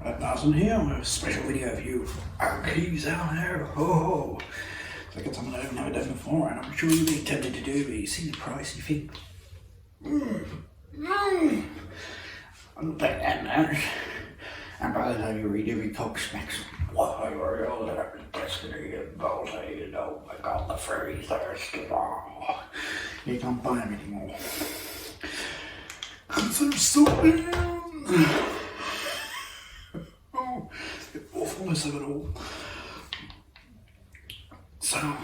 Martin here with a special video for you keys out there. Oh, it's like it's something I've never done before, and I'm sure you'll be tempted to do, but you see the price and you think, I'm gonna pay that now. And by the time you read every cock smacks, why are all that destiny and voltage, and oh my god, the furry thirst, oh, you can't buy them anymore. Cause they're so bad. Oh, the awfulness of it all. So,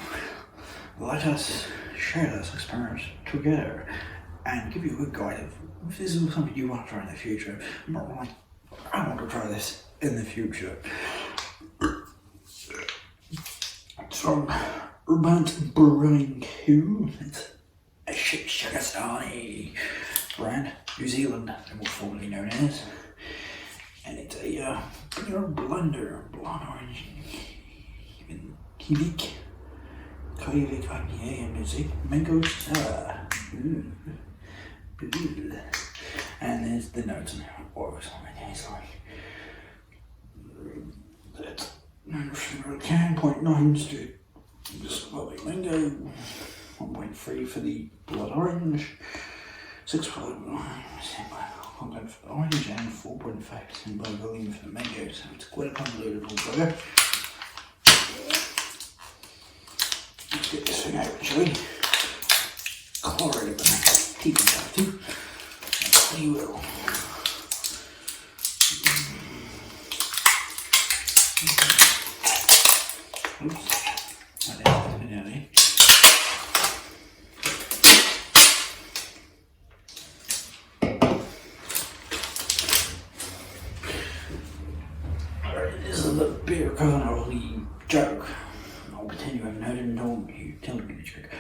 let us share this experience together and give you a good guide of if this is something you want to try in the future. But like, I want to try this in the future. It's from Urbanaut brewing. It's a Shikshakastani brand, New Zealand, more formerly known as. And it's a blender, blonde orange, gimmick, IPA and music, mango sour. And there's the notes and how it works on it. It's like that's 9% can, 0.9 to just lovely mango, 1.3 for the blood orange, 6.5% content for the orange, and 4.5% by volume for the mango. So it's quite a convoluted little burger. Let's get this thing out, shall we? Color it with my teeth and stuff too. That's you will. Oops. That is definitely. This is a little beer carnival joke. I'll pretend you haven't heard it and don't you tell me the joke.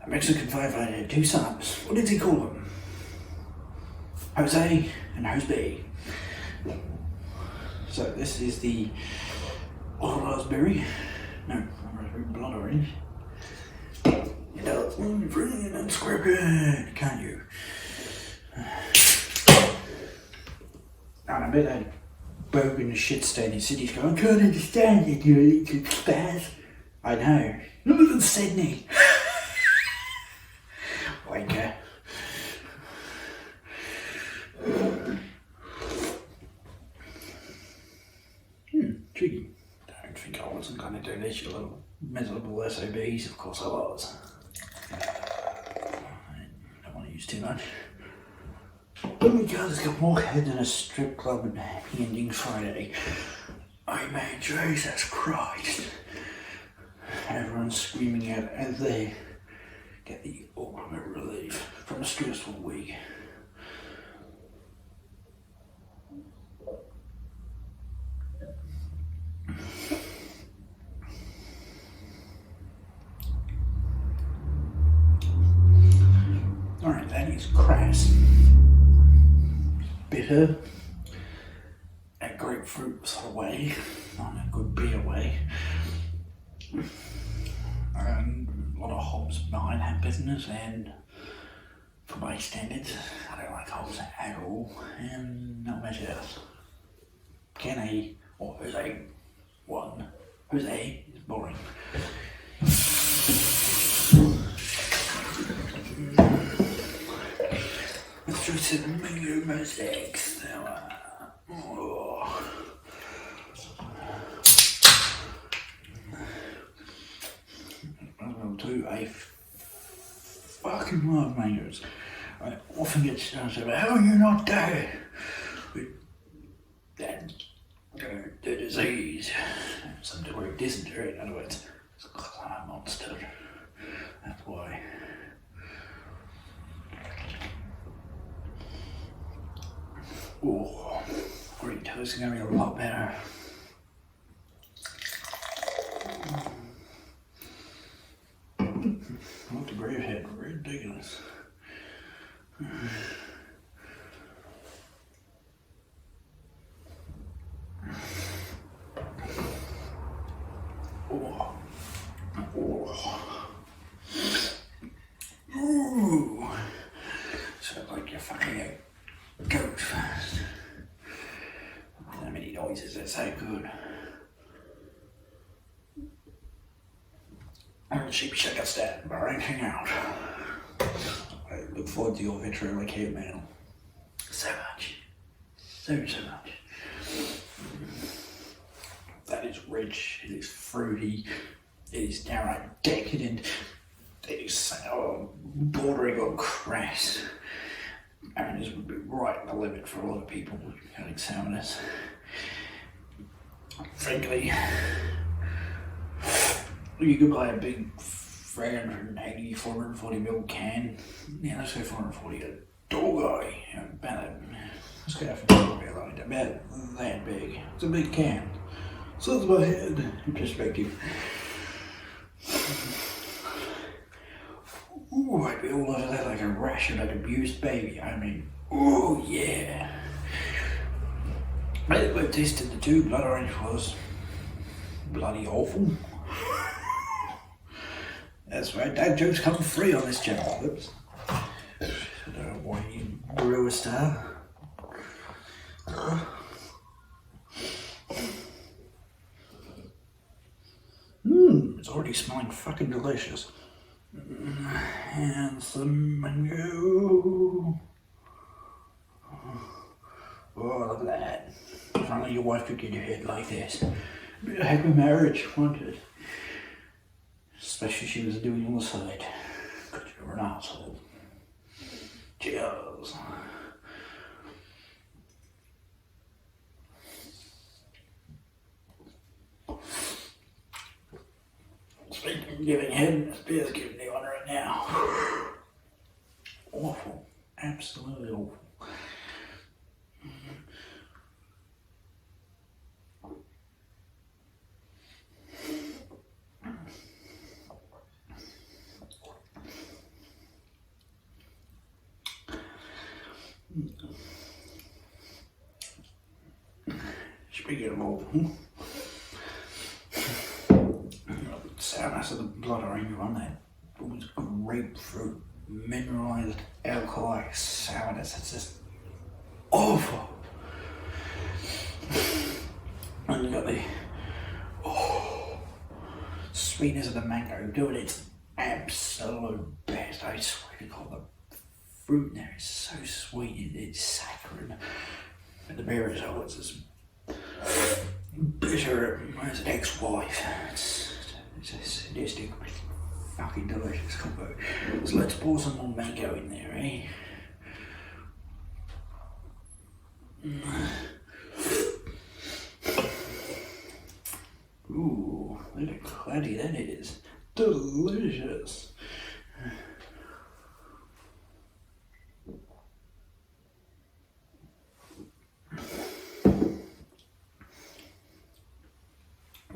A Mexican firefighter had two sons. What did he call them? Jose and Jose. So this is the raspberry. No, raspberry, blood orange. You know, it's only free and scrap it, can't you? And I bet that bogan shit stain in cities going, I can't understand it, you little spaz. I know. Live in Sydney. Wanker. Tricky. Don't think I wasn't going to do this, you little miserable SOBs. Of course I was. I don't want to use too much. But my God has got more head than a strip club and happy ending Friday. I mean, Jesus Christ. Everyone's screaming out as they get the ultimate relief from a stressful week. Alright, that is crass, bitter, a grapefruit sort of way, not a good beer way. And a lot of hops behind that business, and for my standards, I don't like hops at all, and not much else. Kenny, or Jose, one. Jose is boring. Let's try some mango mosaics. I fucking love mangoes. I often get asked about how are you not dead with that the disease, some degree of dysentery. In other words, it's because I'm a monster. That's why. Oh, Greek toast is going to be a lot better. What the grave head, ridiculous. Oh. Oh. Ooh. So like you're fucking a goat fast. It's so good. And sheep check us that branching out. I look forward to your vitriolic mail. So much. So much. That is rich, it is fruity, it is downright decadent, it is sour, bordering on crass. And this would be right in the limit for a lot of people having sourness. Frankly, you could buy a big 380, 440ml can. Yeah, let's go 440, a dog eye, let's go for dog eye, like about that big. It's a big can. So that's my head in perspective. Ooh, I'd be all over that like a rash of an abused baby. I mean, ooh, yeah. I tasted the two. Blood orange was bloody awful. That's right, dad jokes come free on this channel. Oops. I don't know why you brew a star. It's already smelling fucking delicious. And some mango. Oh, look at that. If only your wife could get your head like this. It'd be a happy marriage, wouldn't it? Especially if she was doing on the side. Because you're an asshole. Cheers. Speaking of giving head, this beer's giving the honour right now. Awful. Absolutely awful. Speaking of awful, sourness of the blood orange one, that was grapefruit, mineralized alcoholic sourness. It's just awful. And you got the sweetness of the mango doing its absolute best. I swear to God, the fruit there is so sweet, it's saccharine. And the beer is always as bitter as an ex-wife. It's a sadistic, fucking delicious combo. So let's pour some more mango in there, eh? Ooh, look at cloudy that is. Delicious.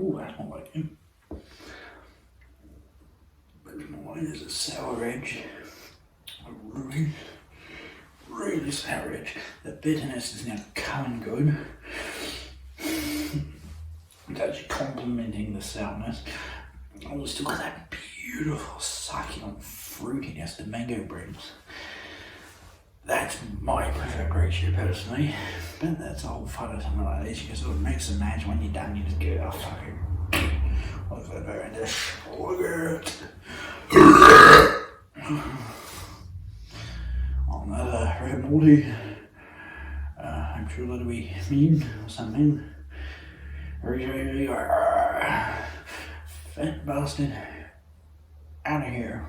Ooh, that's not like him. But mine is a sour edge. A really sour edge. The bitterness is now coming good. It's actually complementing the sourness. Oh, it's still got that beautiful succulent fruitiness the mango brings. That's my preferred ratio personally, but that's the whole fun of something like this. You can sort of mix and match. When you're done, you just go, oh fucking, what's that very nice sugar? On that red moldy, I'm sure that'll be mean or something. Fat bastard, out of here.